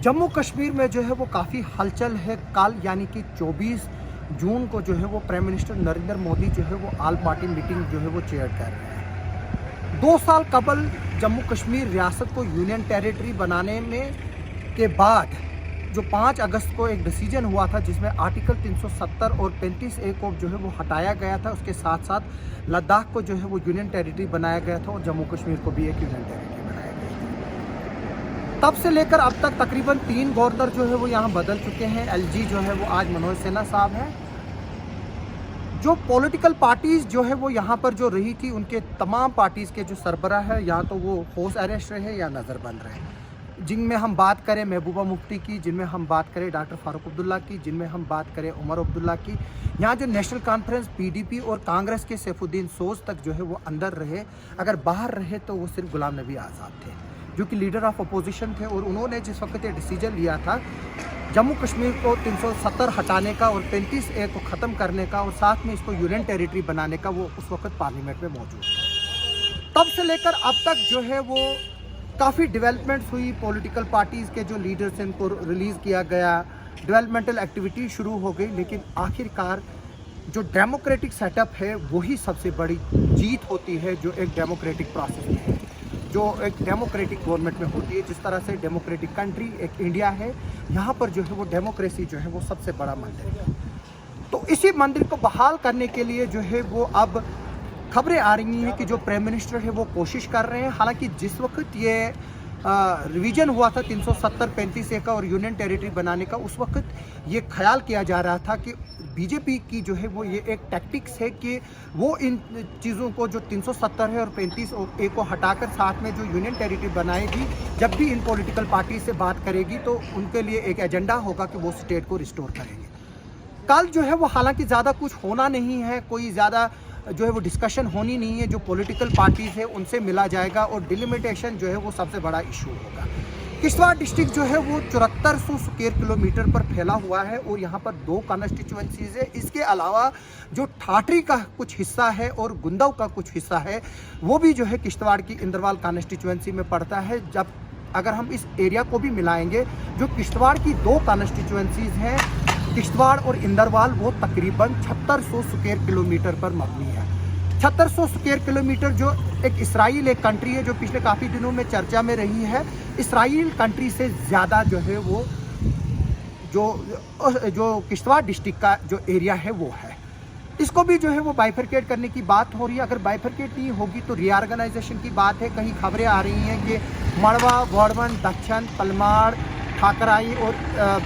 जम्मू कश्मीर में जो है वो काफ़ी हलचल है। कल यानी कि 24 जून को जो है वो प्राइम मिनिस्टर नरेंद्र मोदी जो है वो ऑल पार्टी मीटिंग जो है वो चेयर कर रहे हैं। 2 साल कबल जम्मू कश्मीर रियासत को यूनियन टेरिटरी बनाने में के बाद जो 5 अगस्त को एक डिसीजन हुआ था जिसमें आर्टिकल 370 और 35A को जो है वो हटाया गया था। उसके साथ साथ लद्दाख को जो है वो यूनियन टेरिटरी बनाया गया था और जम्मू कश्मीर को भी एक यूनियन टेरिटरी बनाया गया था। तब से लेकर अब तक तकरीबन 3 गवर्नर जो है वो यहाँ बदल चुके हैं। LG जो है वो आज मनोज सिन्हा साहब हैं। जो पॉलिटिकल पार्टीज़ जो है वो यहाँ पर जो रही थी उनके तमाम पार्टीज़ के जो सरबराह है या तो वो हाउस अरेस्ट रहे या नज़रबंद रहे। जिनमें हम बात करें महबूबा मुफ्ती की, जिनमें हम बात करें डॉक्टर फारूक अब्दुल्ला की, जिनमें हम बात करें उमर अब्दुल्ला की। यहाँ जो नेशनल कॉन्फ्रेंस PDP और कांग्रेस के सैफुद्दीन सोज तक जो है वो अंदर रहे। अगर बाहर रहे तो वो सिर्फ गुलाम नबी आज़ाद थे जो कि लीडर ऑफ अपोजिशन थे। और उन्होंने जिस वक्त ये डिसीजन लिया था जम्मू कश्मीर को 370 हटाने का और 35A को ख़त्म करने का और साथ में इसको यूनियन टेरिटरी बनाने का, वो उस वक्त पार्लियामेंट में मौजूद थे। तब से लेकर अब तक जो है वो काफ़ी डेवलपमेंट्स हुई। पॉलिटिकल पार्टीज़ के जो लीडर्स हैं इनको रिलीज़ किया गया, डेवलपमेंटल एक्टिविटी शुरू हो गई। लेकिन आखिरकार जो डेमोक्रेटिक सेटअप है वही सबसे बड़ी जीत होती है जो एक डेमोक्रेटिक प्रोसेस में है, जो एक डेमोक्रेटिक गवर्नमेंट में होती है। जिस तरह से डेमोक्रेटिक कंट्री एक इंडिया है, यहाँ पर जो है वो डेमोक्रेसी जो है वो सबसे बड़ा मंदिर है। तो इसी मंदिर को बहाल करने के लिए जो है वो अब खबरें आ रही हैं कि जो प्राइम मिनिस्टर है वो कोशिश कर रहे हैं। हालांकि जिस वक्त ये रिवीजन हुआ था 370 35A का और यूनियन टेरिटरी बनाने का, उस वक्त ये ख्याल किया जा रहा था कि बीजेपी की जो है वो ये एक टैक्टिक्स है कि वो इन चीज़ों को जो 370 है और 35A को हटाकर साथ में जो यूनियन टेरिटरी बनाएगी, जब भी इन पॉलिटिकल पार्टी से बात करेगी तो उनके लिए एक एजेंडा होगा कि वो स्टेट को रिस्टोर करेंगे। कल जो है वो हालांकि ज़्यादा कुछ होना नहीं है, कोई ज़्यादा जो है वो डिस्कशन होनी नहीं है। जो पॉलिटिकल पार्टीज़ है उनसे मिला जाएगा और डिलिमिटेशन जो है वो सबसे बड़ा इशू होगा। किश्तवाड़ डिस्ट्रिक्ट जो है वो 7400 स्क्वायर किलोमीटर पर फैला हुआ है और यहाँ पर 2 कॉन्स्टिट्यूएंसीज़ है। इसके अलावा जो ठाठरी का कुछ हिस्सा है और गुंदव का कुछ हिस्सा है वो भी जो है किश्तवाड़ की इंद्रवाल कॉन्स्टिट्यूएंसी में पड़ता है। जब अगर हम इस एरिया को भी मिलाएंगे, जो किश्तवाड़ की 2 कॉन्स्टिट्यूएंसीज़ हैं किश्तवाड़ और इंदरवाल, वो तकरीबन 7600 स्क्वायर किलोमीटर पर मबनी है। 7600 स्क्वायर किलोमीटर जो एक इसराइल एक कंट्री है जो पिछले काफ़ी दिनों में चर्चा में रही है, इसराइल कंट्री से ज़्यादा जो है वो जो किश्तवाड़ डिस्ट्रिक्ट का जो एरिया है वो है। इसको भी जो है वो बाइफरकेट करने की बात हो रही है। अगर बाइफरकेट नहीं होगी तो रीऑर्गेनाइजेशन की बात है। कहीं खबरें आ रही हैं कि मड़वा, वर्धमान, दक्षिण, पलमाड़, ठाकराई और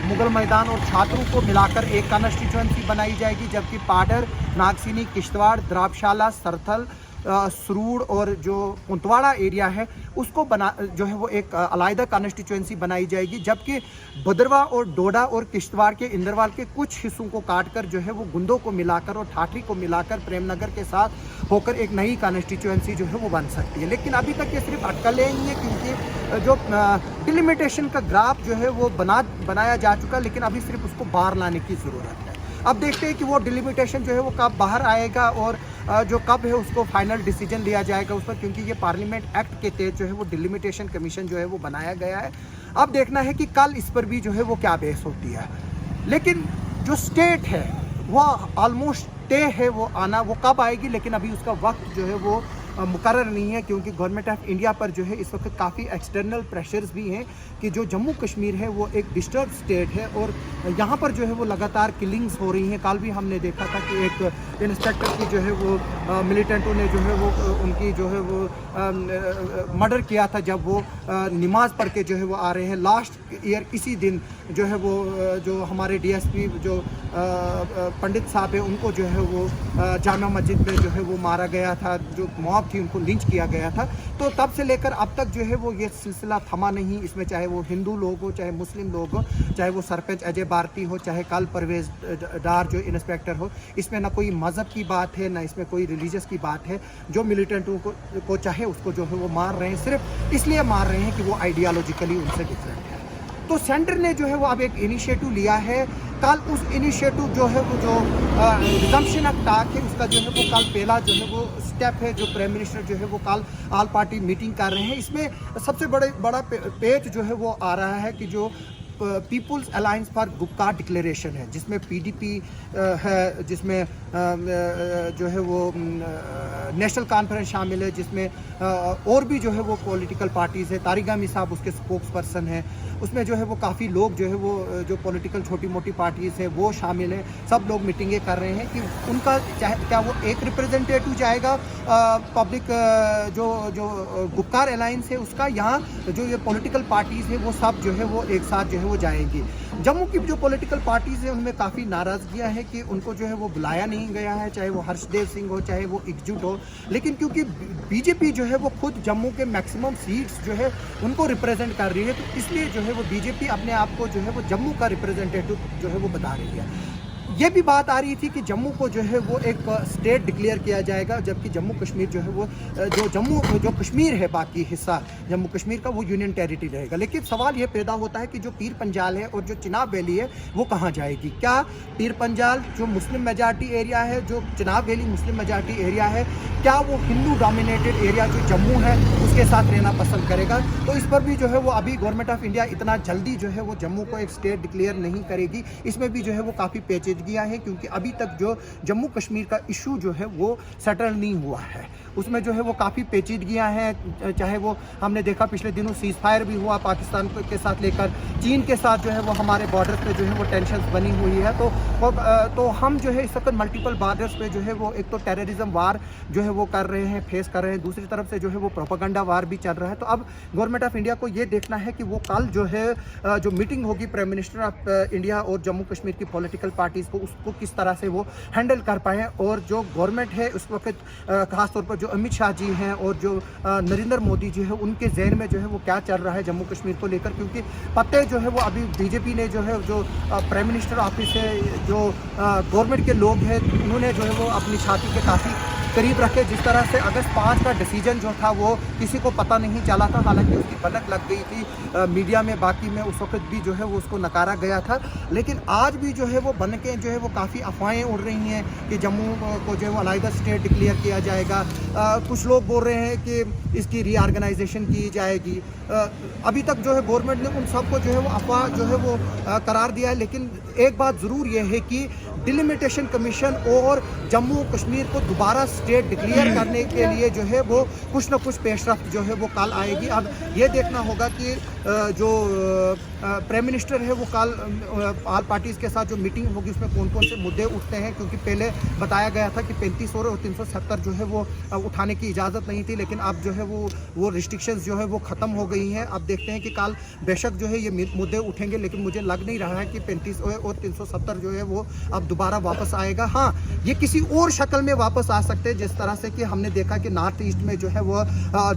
मुगल मैदान और छात्रों को मिलाकर एक कॉन्स्टिट्यूएंसी बनाई जाएगी, जबकि पाडर, नागसिनी, किश्तवाड़, द्राबशाला, सरथल, सरूड़ और जो पुंतवाड़ा एरिया है उसको जो है वो एक अलग कॉन्स्टिट्यूएंसी बनाई जाएगी। जबकि भद्रवा और डोडा और किश्तवाड़ के इंदरवाल के कुछ हिस्सों को काटकर जो है वो गुंदों को मिलाकर और ठाठरी को मिलाकर प्रेमनगर के साथ होकर एक नई कॉन्स्टिट्यूएंसी जो है वो बन सकती है। लेकिन अभी तक ये सिर्फ अटकलें ही हैं क्योंकि जो डिलिमिटेशन का ग्राफ जो है वो बनाया जा चुका है, लेकिन अभी सिर्फ उसको बाहर लाने की ज़रूरत है। अब देखते हैं कि वो डिलिमिटेशन जो है वो कब बाहर आएगा और जो कब है उसको फाइनल डिसीजन लिया जाएगा उस पर, क्योंकि ये पार्लियामेंट एक्ट के तहत जो है वो डिलिमिटेशन कमीशन जो है वो बनाया गया है। अब देखना है कि कल इस पर भी जो है वो क्या बहस होती है। लेकिन जो स्टेट है वो ऑलमोस्ट तय है वो आना, वो कब आएगी लेकिन अभी उसका वक्त जो है वो मुकर्रर नहीं है, क्योंकि गवर्नमेंट ऑफ इंडिया पर जो है इस वक्त काफ़ी एक्सटर्नल प्रेशर्स भी हैं कि जो जम्मू कश्मीर है वो एक डिस्टर्ब स्टेट है और यहाँ पर जो है वो लगातार किलिंग्स हो रही हैं। कल भी हमने देखा था कि एक इंस्पेक्टर की जो है वो मिलिटेंटों ने जो है वो उनकी जो है वो मर्डर किया था जब वो नमाज पढ़ के जो है वो आ रहे हैं। लास्ट ईयर इसी दिन जो है वो जो हमारे DSP जो पंडित साहब है उनको जो है वो जामा मस्जिद में जो है वो मारा गया था, जो मॉब थी उनको लिंच किया गया था। तो तब से लेकर अब तक जो है वो ये सिलसिला थमा नहीं। इसमें चाहे वो हिंदू लोग हो, चाहे मुस्लिम लोग हो, चाहे वो सरपंच अजय भारती हो, चाहे कल परवेज डार जो इंस्पेक्टर हो, इसमें ना कोई मज़हब की बात है ना इसमें कोई रिलीजियस की बात है। जो मिलिटेंटों को चाहे उसको जो है वो मार रहे हैं, सिर्फ इसलिए मार रहे हैं कि वो आइडियालॉजिकली उनसे डिफरेंट है। तो सेंटर ने जो है वो अब एक इनिशिएटिव लिया है। कल उस इनिशिएटिव जो है वो जो रिजम्पशन ऑफ टॉक है उसका जो है वो कल पहला जो है वो स्टेप है, जो प्राइम मिनिस्टर जो है वो कल ऑल पार्टी मीटिंग कर रहे हैं। इसमें सबसे बड़ा पेच जो है वो आ रहा है कि जो peoples alliance for Gupkar declaration है, जिसमें PDP है, जिसमें जो है वो नेशनल कॉन्फ्रेंस शामिल है, जिसमें और भी जो है वो पॉलिटिकल पार्टीज़ है। तारिक गामी साहब उसके स्पोक्स पर्सन हैं। उसमें जो है वो काफ़ी लोग जो है वो जो पॉलिटिकल छोटी मोटी पार्टीज़ है वो शामिल हैं। सब लोग मीटिंगें कर रहे हैं कि उनका चाहे क्या वो एक रिप्रेजेंटेटिव जाएगा पब्लिक जो जो गुपकार अलायंस है उसका, यहाँ जो ये पॉलिटिकल पार्टीज़ है वो सब जो है वो एक साथ जो है वो जाएंगी। जम्मू की जो पॉलिटिकल पार्टीज़ है उनमें काफ़ी नाराज़गियाँ है कि उनको जो है वो बुलाया नहीं गया है, चाहे वो हर्षदेव सिंह हो, चाहे वो एकजुट हो। लेकिन क्योंकि बीजेपी जो है वो खुद जम्मू के मैक्सिमम सीट्स जो है उनको रिप्रेजेंट कर रही है, तो इसलिए जो है वो बीजेपी अपने आप को जो है वो जम्मू का रिप्रेजेंटेटिव जो है वो बता रही है। ये भी बात आ रही थी कि जम्मू को जो है वो एक स्टेट डिक्लेयर किया जाएगा, जबकि जम्मू कश्मीर जो है वो जो कश्मीर है बाकी हिस्सा जम्मू कश्मीर का वो यूनियन टेरिटरी रहेगा। लेकिन सवाल ये पैदा होता है कि जो पीर पंजाल है और जो चिनाब वैली है वो कहाँ जाएगी? क्या पीर पंजाल जो मुस्लिम मेजॉरिटी एरिया है, जो Chenab valley Muslim majority area है, क्या वो हिंदू डोमिनेटेड एरिया जो जम्मू है उसके साथ रहना पसंद करेगा? तो इस पर भी जो है वो अभी गवर्नमेंट ऑफ इंडिया इतना जल्दी जो है वो जम्मू को एक स्टेट डिक्लेयर नहीं करेगी। इसमें भी जो है वो काफ़ी पेचीदगियाँ हैं, क्योंकि अभी तक जो जम्मू कश्मीर का इशू जो है वो सेटल नहीं हुआ है। उसमें जो है वो काफ़ी पेचीदगियाँ हैं। चाहे वो हमने देखा पिछले दिनों सीज़ फायर भी हुआ पाकिस्तान के साथ लेकर, चीन के साथ जो है वो हमारे बॉर्डर पे जो है वो टेंशन बनी हुई है। तो हम जो है इस वक्त मल्टीपल बॉर्डर्स पे जो है वो एक तो टेररिज्म वार जो है वो कर रहे हैं, फेस कर रहे हैं, दूसरी तरफ से जो है वो प्रोपेगेंडा वार भी चल रहा है। तो अब गवर्नमेंट ऑफ इंडिया को ये देखना है कि वो कल जो है जो मीटिंग होगी प्राइम मिनिस्टर ऑफ इंडिया और जम्मू कश्मीर की पॉलिटिकल पार्टीज़ को, उसको किस तरह से वो हैंडल कर पाएँ। और जो गवर्नमेंट है उस वक्त खासतौर पर जो अमित शाह जी हैं और जो नरेंद्र मोदी जी है, उनके जहन में जो है वो क्या चल रहा है जम्मू कश्मीर को लेकर, क्योंकि पते जो है वो अभी बीजेपी ने जो है जो प्राइम मिनिस्टर ऑफिस है, जो गवर्नमेंट के लोग हैं, उन्होंने जो है वो अपनी छाती के काफ़ी करीब रखे। जिस तरह से अगस्त 5 का डिसीजन जो था वो किसी को पता नहीं चला था, हालांकि उसकी भनक लग गई थी मीडिया में, बाकी में उस वक्त भी जो है वो उसको नकारा गया था। लेकिन आज भी जो है वो बनके जो है वो काफ़ी अफवाहें उड़ रही हैं कि जम्मू को जो है वो अलहदा स्टेट डिक्लेयर किया जाएगा। कुछ लोग बोल रहे हैं कि इसकी रीऑर्गेनाइजेशन की जाएगी। अभी तक जो है गवर्नमेंट ने उन सबको जो है वो अफवाह जो है वो करार दिया है। लेकिन एक बात ज़रूर यह है कि डिलिमिटेशन कमीशन और जम्मू कश्मीर को दोबारा स्टेट डिक्लेयर करने के लिए जो है वो कुछ ना कुछ पेशरफ्त जो है वो कल आएगी। अब ये देखना होगा कि जो प्राइम मिनिस्टर है वो कल ऑल पार्टीज़ के साथ जो मीटिंग होगी उसमें कौन कौन से मुद्दे उठते हैं, क्योंकि पहले बताया गया था कि 35 और 370 जो है वो उठाने की इजाज़त नहीं थी, लेकिन अब जो है वो रिस्ट्रिक्शंस जो है वो ख़त्म हो गई हैं। अब देखते हैं कि कल बेशक जो है ये मुद्दे उठेंगे, लेकिन मुझे लग नहीं रहा है कि 35 और 370 जो है वो अब दोबारा वापस आएगा। हाँ, ये किसी और शक्ल में वापस आ सकते हैं, जिस तरह से कि हमने देखा कि नॉर्थ ईस्ट में जो है वो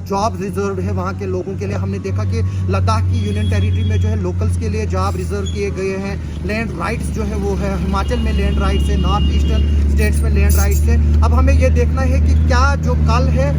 जॉब रिजर्व है वहाँ के लोगों के लिए। हमने देखा कि लद्दाख की यूनियन टेरिटरी में जो है लोकल्स के लिए जॉब रिजर्व किए गए हैं। लैंड राइट्स जो है वो है, हिमाचल में लैंड राइट्स है, नॉर्थ ईस्टर्न स्टेट्स में लैंड राइट्स है। अब हमें ये देखना है कि क्या जो कल है,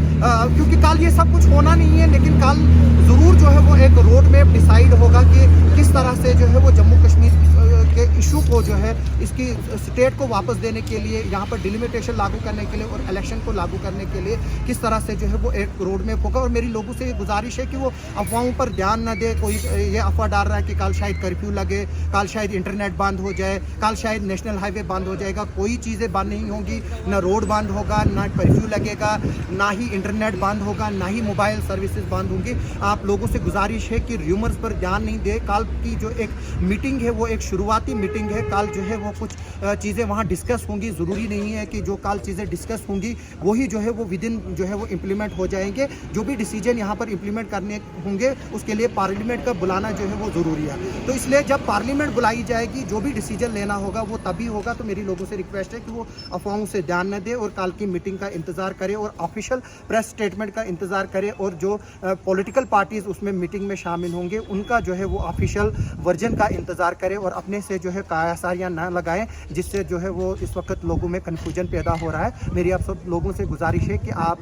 क्योंकि कल ये सब कुछ होना नहीं है, लेकिन कल ज़रूर जो है वो एक रोड मैप डिसाइड होगा कि किस तरह से जो है वो जम्मू कश्मीर के इशू को जो है इसकी स्टेट को वापस देने के लिए, यहाँ पर डिलिमिटेशन लागू करने के लिए और इलेक्शन को लागू करने के लिए किस तरह से जो है वो एक रोड मैप होगा। और मेरी लोगों से ये गुजारिश है कि वो अफवाहों पर ध्यान न दे। कोई ये अफवाह डाल रहा है कि कल शायद कर्फ्यू लगे, कल शायद इंटरनेट बंद हो जाए, कल शायद नेशनल हाईवे बंद हो जाएगा। कोई चीज़ें बंद नहीं होंगी, ना रोड बंद होगा, ना कर्फ्यू लगेगा, ना ही इंटरनेट बंद होगा, ना ही मोबाइल सर्विसेज बंद होंगी। आप लोगों से गुजारिश है कि र्यूमर्स पर ध्यान नहीं दे। कल की जो एक मीटिंग है वो एक शुरुआती मीटिंग है। कल जो है वो कुछ चीज़ें वहाँ डिस्कस होंगी। ज़रूरी नहीं है कि जो कल चीज़ें डिस्कस होंगी वही जो है वो विद इन जो है वो इम्प्लीमेंट हो जाएंगे। जो भी डिसीजन यहाँ पर इम्प्लीमेंट करने होंगे उसके लिए पार्लियामेंट का बुलाना जो है वो ज़रूरी है। तो इसलिए जब पार्लियामेंट बुलाई जाएगी, जो भी डिसीजन लेना होगा वो तभी होगा। तो मेरी लोगों से रिक्वेस्ट है कि वो अफवाहों से ध्यान न दे और कल की मीटिंग का इंतज़ार करें और ऑफिशियल प्रेस स्टेटमेंट का इंतज़ार करें। और जो पॉलिटिकल पार्टीज़ उसमें मीटिंग में शामिल होंगे उनका जो है वो ऑफिशियल वर्जन का इंतज़ार करें और अपने से जो है काया सारियाँ ना लगाएं, जिससे जो है वो इस वक्त लोगों में कन्फ्यूजन पैदा हो रहा है। मेरी आप सब लोगों से गुजारिश है कि आप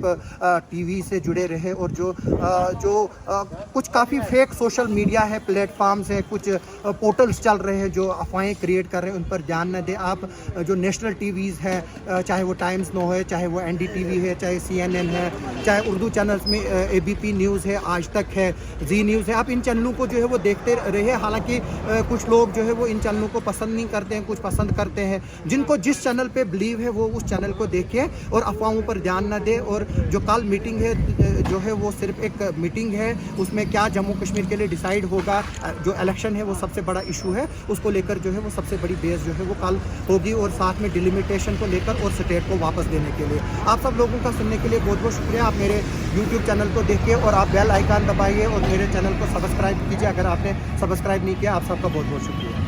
टीवी से जुड़े रहे और जो कुछ काफ़ी फेक सोशल मीडिया है, प्लेटफॉर्म्स हैं, कुछ पोर्टल्स चल रहे हैं जो अफवाहें क्रिएट कर रहे हैं, उन पर ध्यान न दें। आप जो नेशनल टीवीज़ हैं, चाहे वो टाइम्स नो है, चाहे वो NDTV है, चाहे CNN है, चाहे उर्दू चैनल्स में ABP न्यूज़ है, आज तक है, जी न्यूज़ है, आप इन चैनलों को जो है वो देखते रहे। हालांकि कुछ लोग जो है वो इन चैनलों को पसंद नहीं करते हैं, कुछ पसंद करते हैं। जिनको जिस चैनल पे बिलीव है वो उस चैनल को देखें और अफवाहों पर ध्यान न दें। और जो कल मीटिंग है जो है वो सिर्फ एक मीटिंग है, उसमें क्या जम्मू कश्मीर के लिए डिसाइड होगा, जो इलेक्शन है वो सबसे बड़ा इशू है, उसको लेकर जो है वो सबसे बड़ी बेस जो है वो कल होगी, और साथ में डिलिमिटेशन को लेकर और स्टेट को वापस देने के लिए। आप सब लोगों का सुनने के लिए बहुत बहुत शुक्रिया। आप मेरे YouTube चैनल को देखिए और आप बेल आइकन दबाइए और मेरे चैनल को सब्सक्राइब कीजिए अगर आपने सब्सक्राइब नहीं किया। आप सबका बहुत बहुत शुक्रिया।